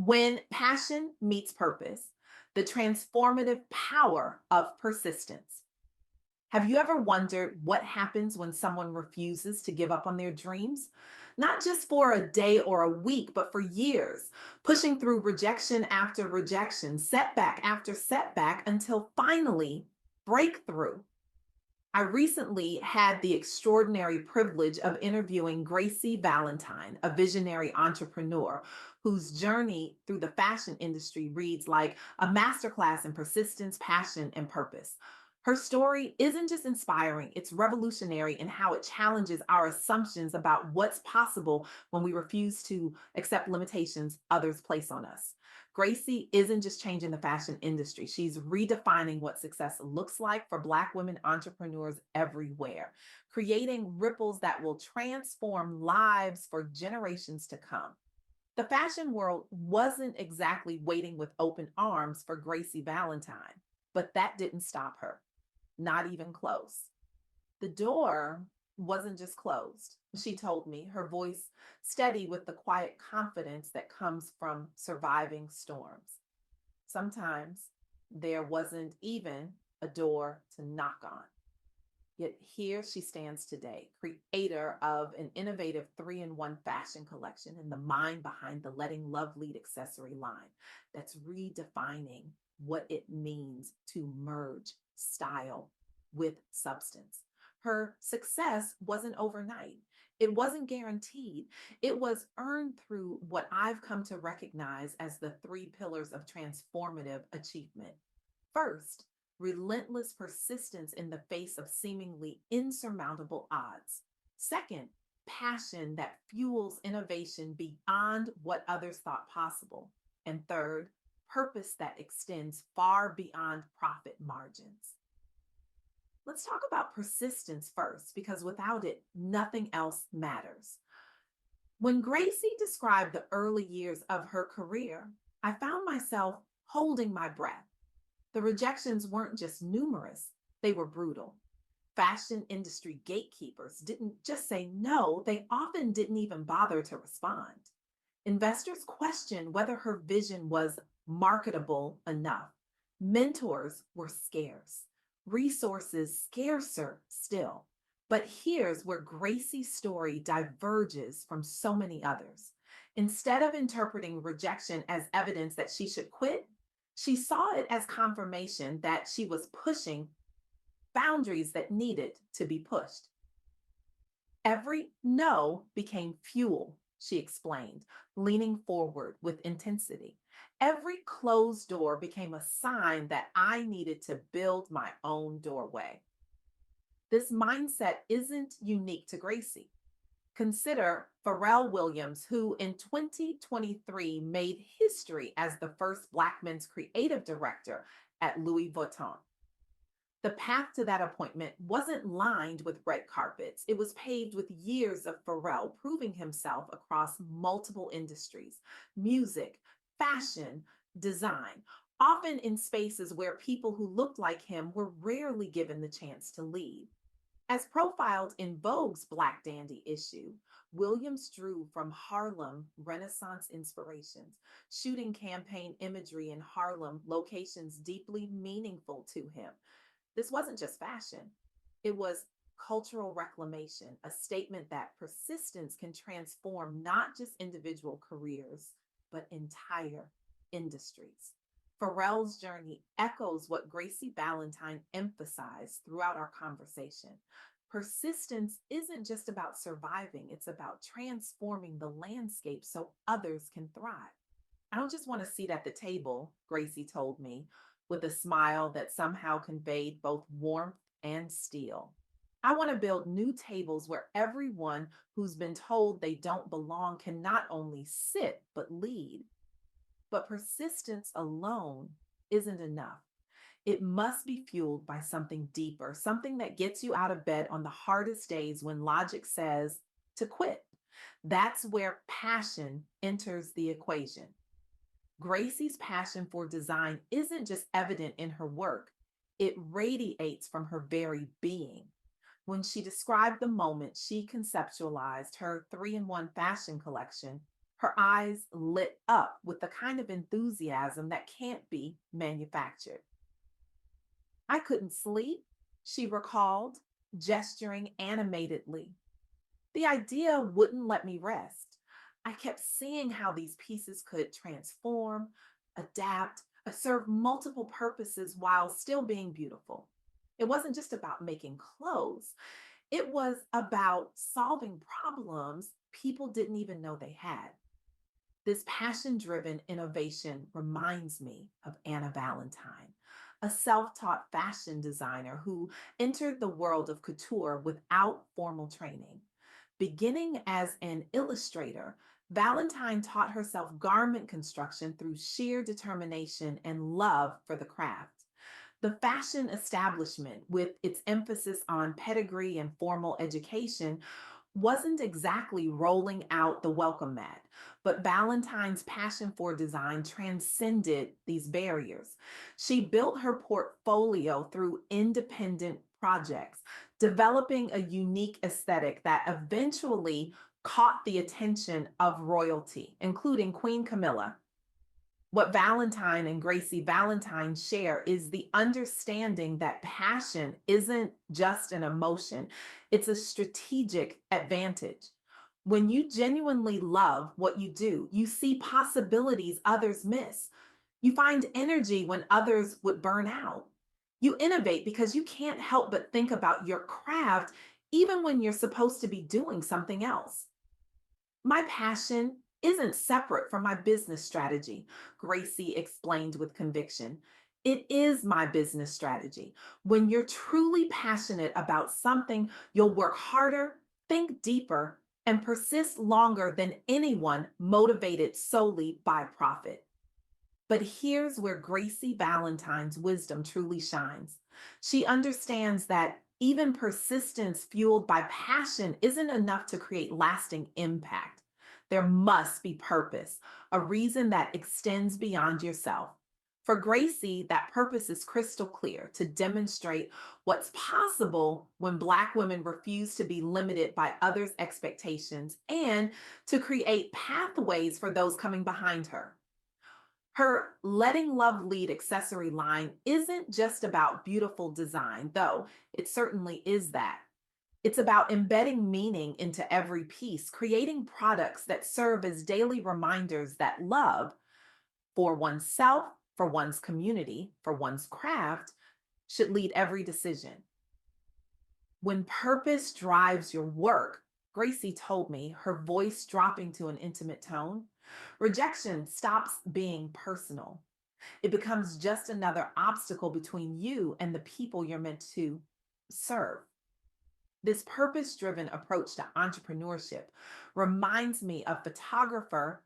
When passion meets purpose, the transformative power of persistence. Have you ever wondered what happens when someone refuses to give up on their dreams? Not just for a day or a week, but for years, pushing through rejection after rejection, setback after setback until finally breakthrough. I recently had the extraordinary privilege of interviewing Gracie Valentine, a visionary entrepreneur whose journey through the fashion industry reads like a masterclass in persistence, passion, and purpose. Her story isn't just inspiring, it's revolutionary in how it challenges our assumptions about what's possible when we refuse to accept limitations others place on us. Gracie isn't just changing the fashion industry, she's redefining what success looks like for Black women entrepreneurs everywhere, creating ripples that will transform lives for generations to come. The fashion world wasn't exactly waiting with open arms for Gracie Valentine, but that didn't stop her, not even close. The door wasn't just closed, she told me, her voice steady with the quiet confidence that comes from surviving storms. Sometimes there wasn't even a door to knock on. Yet here she stands today, creator of an innovative 3-in-1 fashion collection and the mind behind the LettingLoveLead accessory line that's redefining what it means to merge style with substance. Her success wasn't overnight. It wasn't guaranteed. It was earned through what I've come to recognize as the three pillars of transformative achievement. First, relentless persistence in the face of seemingly insurmountable odds. Second, passion that fuels innovation beyond what others thought possible. And third, purpose that extends far beyond profit margins. Let's talk about persistence first, because without it, nothing else matters. When Gracie described the early years of her career, I found myself holding my breath. The rejections weren't just numerous, they were brutal. Fashion industry gatekeepers didn't just say no, they often didn't even bother to respond. Investors questioned whether her vision was marketable enough. Mentors were scarce, resources scarcer still. But here's where Gracie's story diverges from so many others. Instead of interpreting rejection as evidence that she should quit, she saw it as confirmation that she was pushing boundaries that needed to be pushed. Every no became fuel, she explained, leaning forward with intensity. Every closed door became a sign that I needed to build my own doorway. This mindset isn't unique to Gracie. Consider Pharrell Williams, who in 2023 made history as the first Black men's creative director at Louis Vuitton. The path to that appointment wasn't lined with red carpets. It was paved with years of Pharrell proving himself across multiple industries: music, fashion, design, often in spaces where people who looked like him were rarely given the chance to lead. As profiled in Vogue's Black Dandy issue, Williams drew from Harlem Renaissance inspirations, shooting campaign imagery in Harlem locations deeply meaningful to him. This wasn't just fashion, it was cultural reclamation, a statement that persistence can transform not just individual careers, but entire industries. Pharrell's journey echoes what Gracie Valentine emphasized throughout our conversation. Persistence isn't just about surviving, it's about transforming the landscape so others can thrive. I don't just want a seat at the table, Gracie told me, with a smile that somehow conveyed both warmth and steel. I want to build new tables where everyone who's been told they don't belong can not only sit, but lead. But persistence alone isn't enough. It must be fueled by something deeper, something that gets you out of bed on the hardest days when logic says to quit. That's where passion enters the equation. Gracie's passion for design isn't just evident in her work, it radiates from her very being. When she described the moment she conceptualized her 3-in-1 fashion collection, Her eyes lit up with the kind of enthusiasm that can't be manufactured. I couldn't sleep, she recalled, gesturing animatedly. The idea wouldn't let me rest. I kept seeing how these pieces could transform, adapt, serve multiple purposes while still being beautiful. It wasn't just about making clothes, it was about solving problems people didn't even know they had. This passion driven innovation reminds me of Anna Valentine, a self taught fashion designer who entered the world of couture without formal training. Beginning as an illustrator, Valentine taught herself garment construction through sheer determination and love for the craft. The fashion establishment, with its emphasis on pedigree and formal education, wasn't exactly rolling out the welcome mat, but Valentine's passion for design transcended these barriers. She built her portfolio through independent projects, developing a unique aesthetic that eventually caught the attention of royalty, including Queen Camilla. What Valentine and Gracie Valentine share is the understanding that passion isn't just an emotion, it's a strategic advantage. When you genuinely love what you do, you see possibilities others miss. You find energy when others would burn out. You innovate because you can't help but think about your craft even when you're supposed to be doing something else. My passion isn't separate from my business strategy, Gracie explained with conviction. It is my business strategy. When you're truly passionate about something, you'll work harder, think deeper, and persist longer than anyone motivated solely by profit. But here's where Gracie Valentine's wisdom truly shines. She understands that even persistence fueled by passion isn't enough to create lasting impact. There must be purpose, a reason that extends beyond yourself. For Gracie, that purpose is crystal clear to demonstrate what's possible when Black women refuse to be limited by others' expectations and to create pathways for those coming behind her. Her Letting Love Lead accessory line isn't just about beautiful design, though it certainly is that. It's about embedding meaning into every piece, creating products that serve as daily reminders that love for oneself, for one's community, for one's craft should lead every decision. When purpose drives your work, Gracie told me, her voice dropping to an intimate tone, rejection stops being personal. It becomes just another obstacle between you and the people you're meant to serve. This purpose driven approach to entrepreneurship reminds me of photographer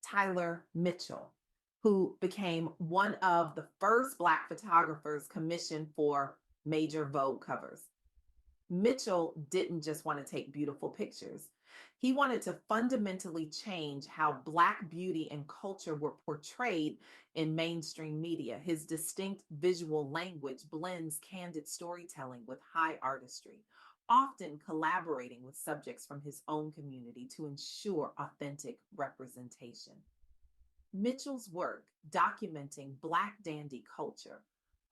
Tyler Mitchell, who became one of the first Black photographers commissioned for major Vogue covers. Mitchell didn't just want to take beautiful pictures. He wanted to fundamentally change how Black beauty and culture were portrayed in mainstream media. His distinct visual language blends candid storytelling with high artistry, often collaborating with subjects from his own community to ensure authentic representation. Mitchell's work documenting Black dandy culture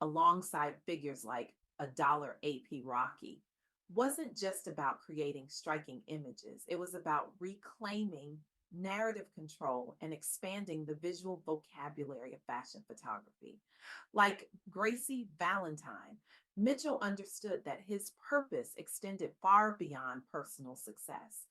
alongside figures like a dollar AP Rocky wasn't just about creating striking images, it was about reclaiming narrative control and expanding the visual vocabulary of fashion photography. Like Gracie Valentine, Mitchell understood that his purpose extended far beyond personal success.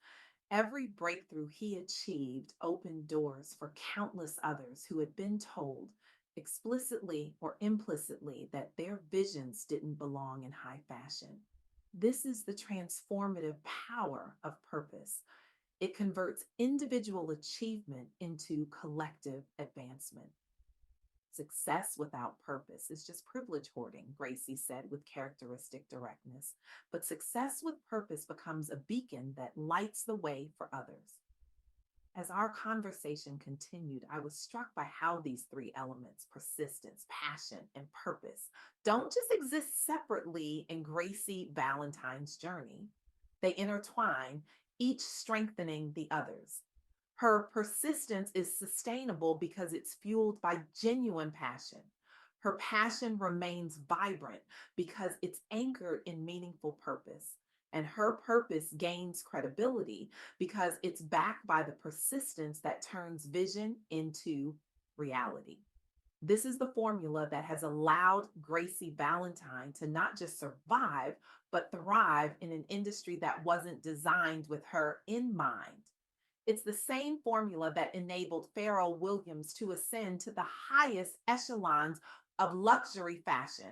Every breakthrough he achieved opened doors for countless others who had been told, explicitly or implicitly, that their visions didn't belong in high fashion. This is the transformative power of purpose. It converts individual achievement into collective advancement. Success without purpose is just privilege hoarding, Gracie said with characteristic directness. But success with purpose becomes a beacon that lights the way for others. As our conversation continued, I was struck by how these three elements, persistence, passion, and purpose, don't just exist separately in Gracie Valentine's journey. They intertwine, each strengthening the others. Her persistence is sustainable because it's fueled by genuine passion. Her passion remains vibrant because it's anchored in meaningful purpose. And her purpose gains credibility because it's backed by the persistence that turns vision into reality. This is the formula that has allowed Gracie Valentine to not just survive, but thrive in an industry that wasn't designed with her in mind. It's the same formula that enabled Pharrell Williams to ascend to the highest echelons of luxury fashion,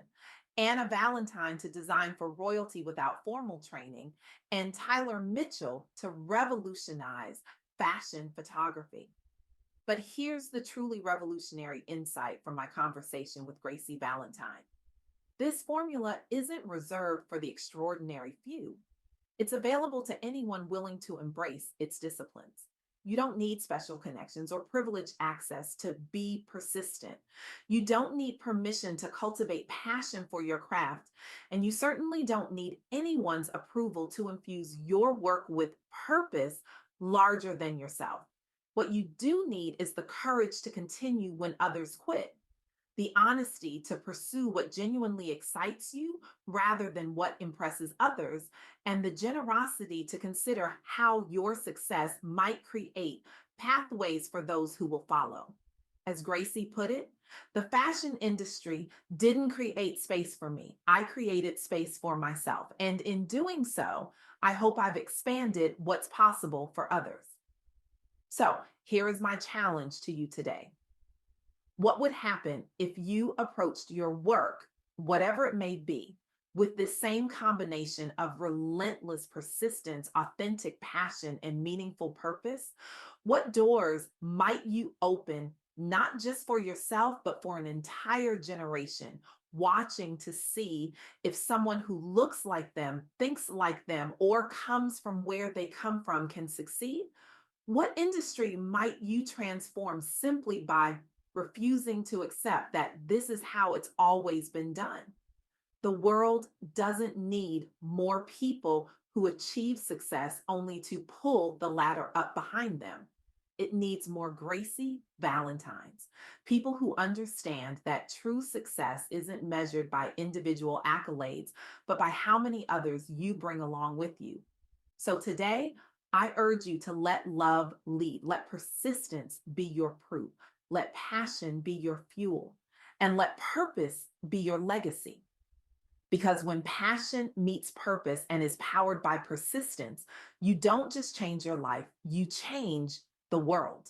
Anna Valentine to design for royalty without formal training, and Tyler Mitchell to revolutionize fashion photography. But here's the truly revolutionary insight from my conversation with Gracie Valentine. This formula isn't reserved for the extraordinary few. It's available to anyone willing to embrace its disciplines. You don't need special connections or privileged access to be persistent. You don't need permission to cultivate passion for your craft. And you certainly don't need anyone's approval to infuse your work with purpose larger than yourself. What you do need is the courage to continue when others quit, the honesty to pursue what genuinely excites you rather than what impresses others, and the generosity to consider how your success might create pathways for those who will follow. As Gracie put it, the fashion industry didn't create space for me. I created space for myself. And in doing so, I hope I've expanded what's possible for others. So here is my challenge to you today. What would happen if you approached your work, whatever it may be, with this same combination of relentless persistence, authentic passion, and meaningful purpose? What doors might you open, not just for yourself, but for an entire generation, watching to see if someone who looks like them, thinks like them, or comes from where they come from can succeed? What industry might you transform simply by refusing to accept that this is how it's always been done? The world doesn't need more people who achieve success only to pull the ladder up behind them. It needs more Gracie Valentines, people who understand that true success isn't measured by individual accolades, but by how many others you bring along with you. So today, I urge you to let love lead. Let persistence be your proof. Let passion be your fuel. And let purpose be your legacy. Because when passion meets purpose and is powered by persistence, you don't just change your life, you change the world.